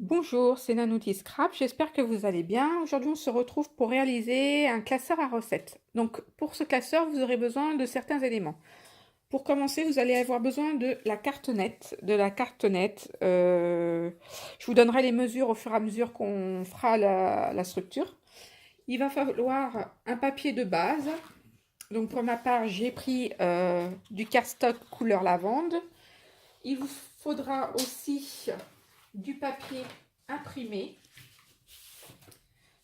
Bonjour, c'est Nanouti Scrap, j'espère que vous allez bien. Aujourd'hui, on se retrouve pour réaliser un classeur à recettes. Donc, pour ce classeur, vous aurez besoin de certains éléments. Pour commencer, vous allez avoir besoin de la cartonnette. Je vous donnerai les mesures au fur et à mesure qu'on fera la structure. Il va falloir un papier de base. Donc, pour ma part, j'ai pris du cardstock couleur lavande. Il vous faudra aussi du papier imprimé.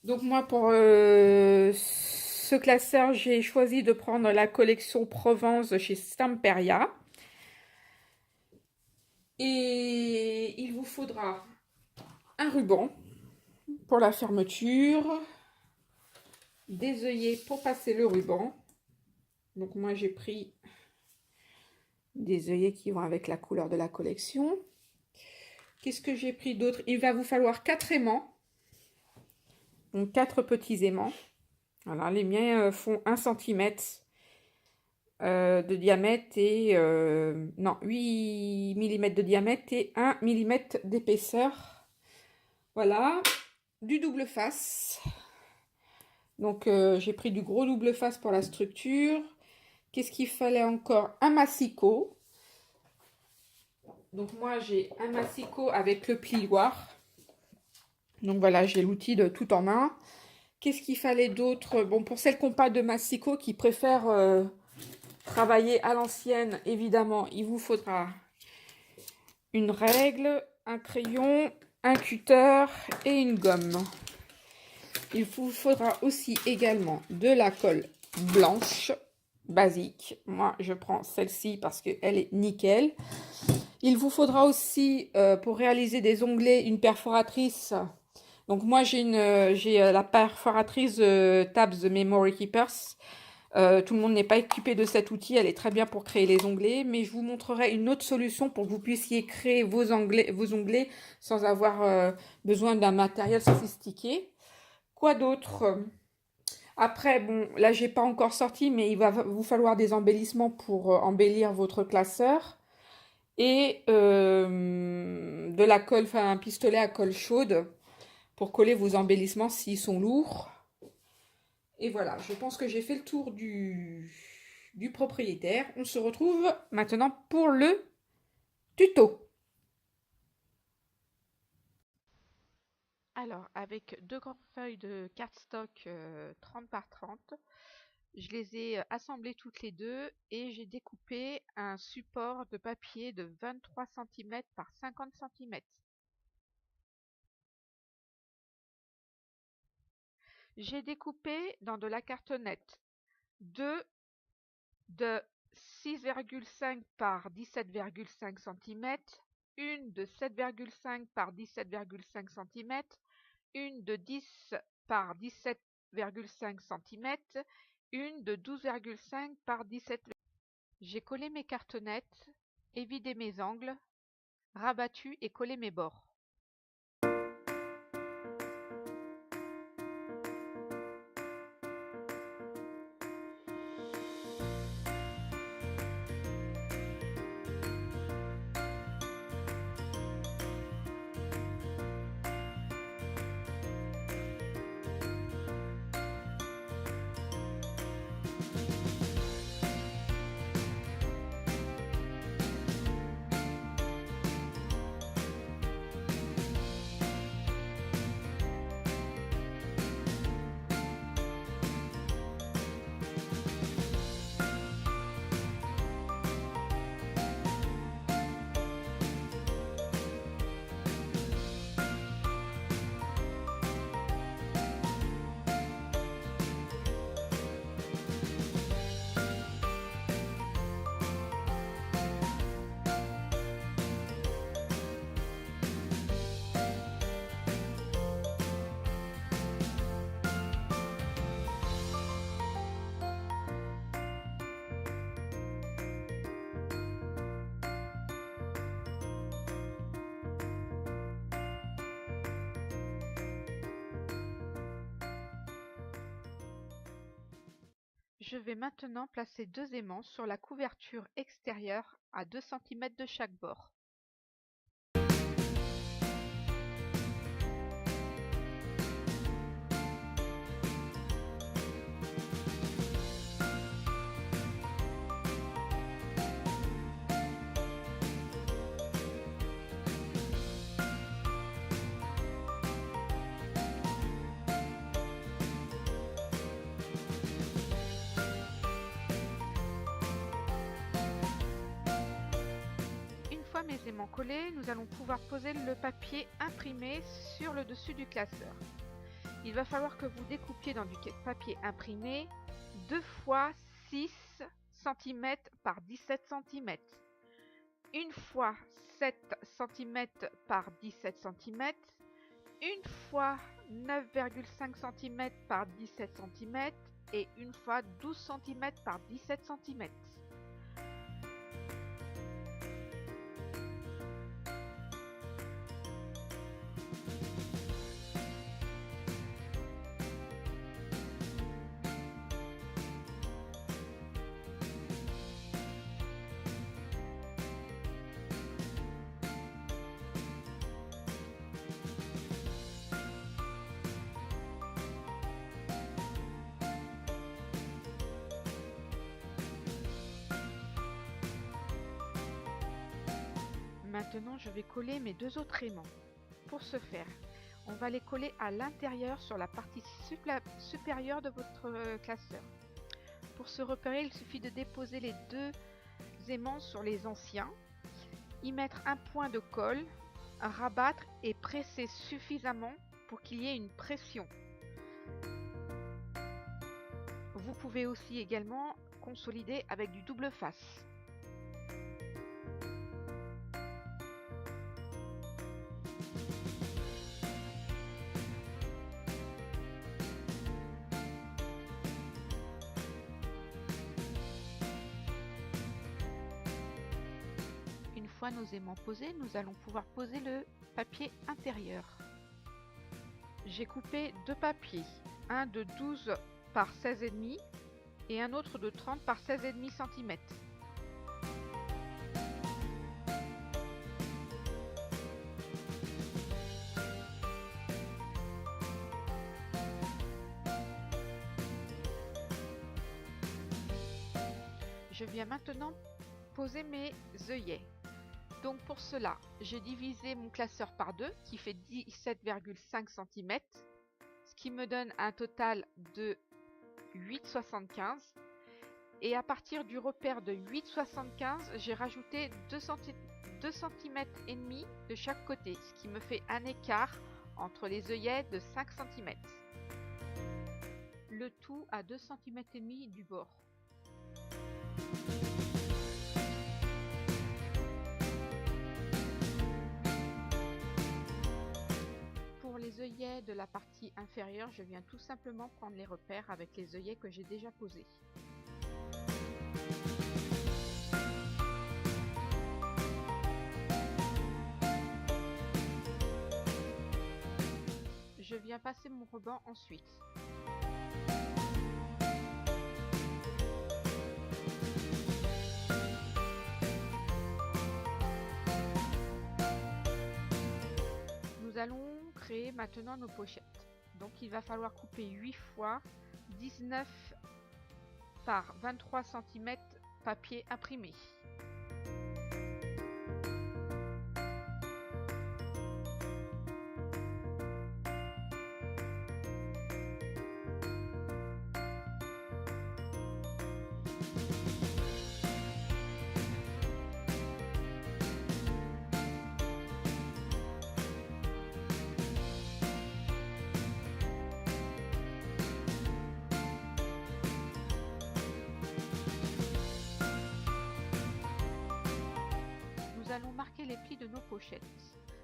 Donc moi, pour ce classeur, j'ai choisi de prendre la collection Provence chez Stamperia. Et il vous faudra un ruban pour la fermeture, des œillets pour passer le ruban. Donc moi, j'ai pris des œillets qui vont avec la couleur de la collection. Qu'est-ce que j'ai pris d'autre? Il va vous falloir 4 aimants. Donc 4 petits aimants. Voilà, les miens font 1 cm de diamètre et non, 8 mm de diamètre et 1 mm d'épaisseur. Voilà, du double face. Donc j'ai pris du gros double face pour la structure. Qu'est-ce qu'il fallait encore? Un massicot. Donc moi j'ai un massicot avec le plioir. Donc voilà, j'ai l'outil de tout en main. Qu'est-ce qu'il fallait d'autre? Bon, pour celles qui n'ont pas de massicot, qui préfèrent travailler à l'ancienne, évidemment, il vous faudra une règle, un crayon, un cutter et une gomme. Il vous faudra aussi également de la colle blanche, basique. Moi, je prends celle-ci parce qu'elle est nickel. Il vous faudra aussi, pour réaliser des onglets, une perforatrice. Donc moi, j'ai la perforatrice Tabs Memory Keepers. Tout le monde n'est pas équipé de cet outil, elle est très bien pour créer les onglets, mais je vous montrerai une autre solution pour que vous puissiez créer vos onglets sans avoir besoin d'un matériel sophistiqué. Quoi d'autre? Après, bon, là j'ai pas encore sorti, mais il va vous falloir des embellissements pour embellir votre classeur et de la colle, enfin un pistolet à colle chaude pour coller vos embellissements s'ils sont lourds. Et voilà, je pense que j'ai fait le tour du propriétaire. On se retrouve maintenant pour le tuto. Alors, avec deux grandes feuilles de cardstock 30 par 30, je les ai assemblées toutes les deux et j'ai découpé un support de papier de 23 cm par 50 cm. J'ai découpé dans de la cartonnette deux de 6,5 par 17,5 cm, une de 7,5 par 17,5 cm, une de 10 par 17,5 cm, une de 12,5 par 17. J'ai collé mes cartonnettes, évidé mes angles, rabattu et collé mes bords. Je vais maintenant placer deux aimants sur la couverture extérieure à 2 cm de chaque bord. les aimants collés, nous allons pouvoir poser le papier imprimé sur le dessus du classeur. Il va falloir que vous découpiez dans du papier imprimé 2 fois 6 cm par 17 cm, 1 fois 7 cm par 17 cm, 1 fois 9,5 cm par 17 cm et 1 fois 12 cm par 17 cm. Maintenant, je vais coller mes 2 autres aimants. Pour ce faire, on va les coller à l'intérieur sur la partie supérieure de votre classeur. Pour se repérer, il suffit de déposer les 2 aimants sur les anciens, y mettre un point de colle, rabattre et presser suffisamment pour qu'il y ait une pression. Vous pouvez aussi également consolider avec du double face. Une fois nos aimants posés, nous allons pouvoir poser le papier intérieur. J'ai coupé 2 papiers, un de 12 par 16,5 et un autre de 30 par 16,5 cm. Je viens maintenant poser mes œillets. Donc pour cela, j'ai divisé mon classeur par 2 qui fait 17,5 cm, ce qui me donne un total de 8,75. Et à partir du repère de 8,75, j'ai rajouté 2 cm et demi de chaque côté, ce qui me fait un écart entre les œillets de 5 cm. Le tout à 2 cm et demi du bord. Pour les œillets de la partie inférieure, je viens tout simplement prendre les repères avec les œillets que j'ai déjà posés. Je viens passer mon ruban ensuite. Nous allons créer maintenant nos pochettes. Donc il va falloir couper 8 fois 19 par 23 cm papier imprimé. Nous allons marquer les plis de nos pochettes.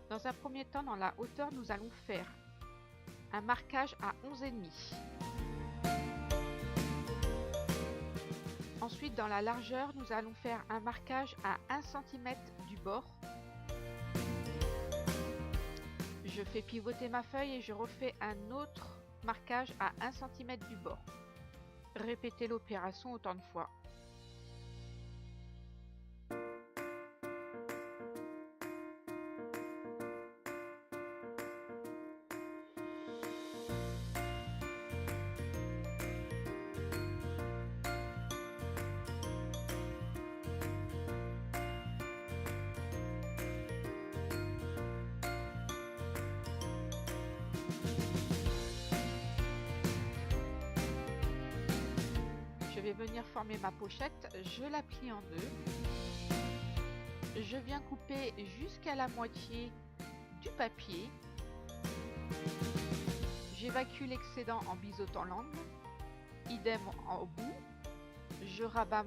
Dans un premier temps, dans la hauteur, nous allons faire un marquage à 11,5. Ensuite, dans la largeur, nous allons faire un marquage à 1 cm du bord. Je fais pivoter ma feuille et je refais un autre marquage à 1 cm du bord. Répétez l'opération autant de fois. Je vais venir former ma pochette, je la plie en deux, je viens couper jusqu'à la moitié du papier. J'évacue l'excédent en biseautant l'angle. Idem au bout. Je rabats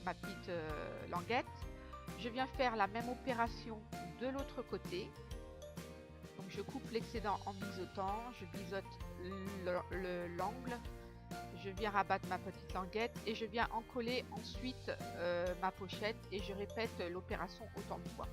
ma petite languette. Je viens faire la même opération de l'autre côté. Donc je coupe l'excédent en biseautant, je biseaute l'angle, je viens rabattre ma petite languette et je viens encoller ensuite ma pochette et je répète l'opération autant de fois.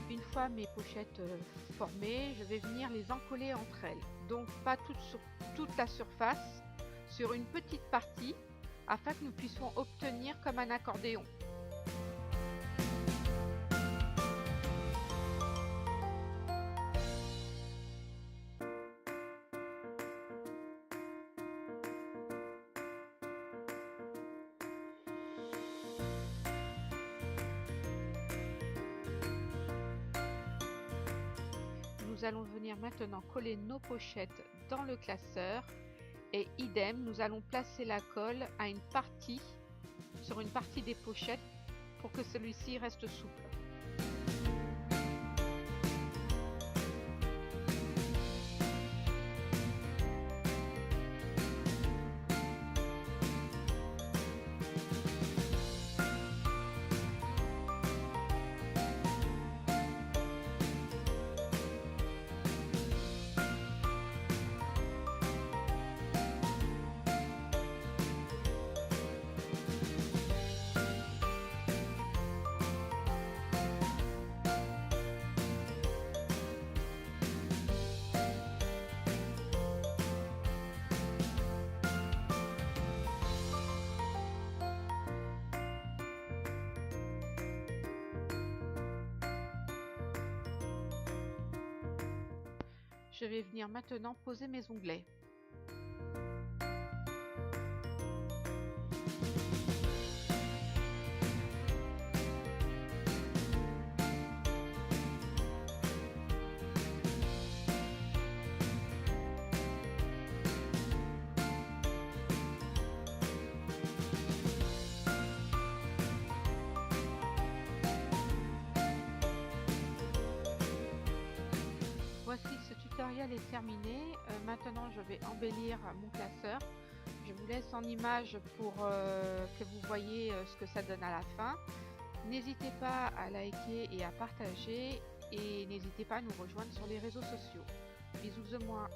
Une fois mes pochettes formées, je vais venir les encoller entre elles. Donc pas toutes sur toute la surface, sur une petite partie, afin que nous puissions obtenir comme un accordéon. Nous allons venir maintenant coller nos pochettes dans le classeur et idem, nous allons placer la colle à sur une partie des pochettes pour que celui-ci reste souple. Je vais venir maintenant poser mes onglets. Voici, ce tutoriel est terminé. Maintenant, je vais embellir mon classeur. Je vous laisse en image pour que vous voyez ce que ça donne à la fin. N'hésitez pas à liker et à partager et n'hésitez pas à nous rejoindre sur les réseaux sociaux. Bisous de moi.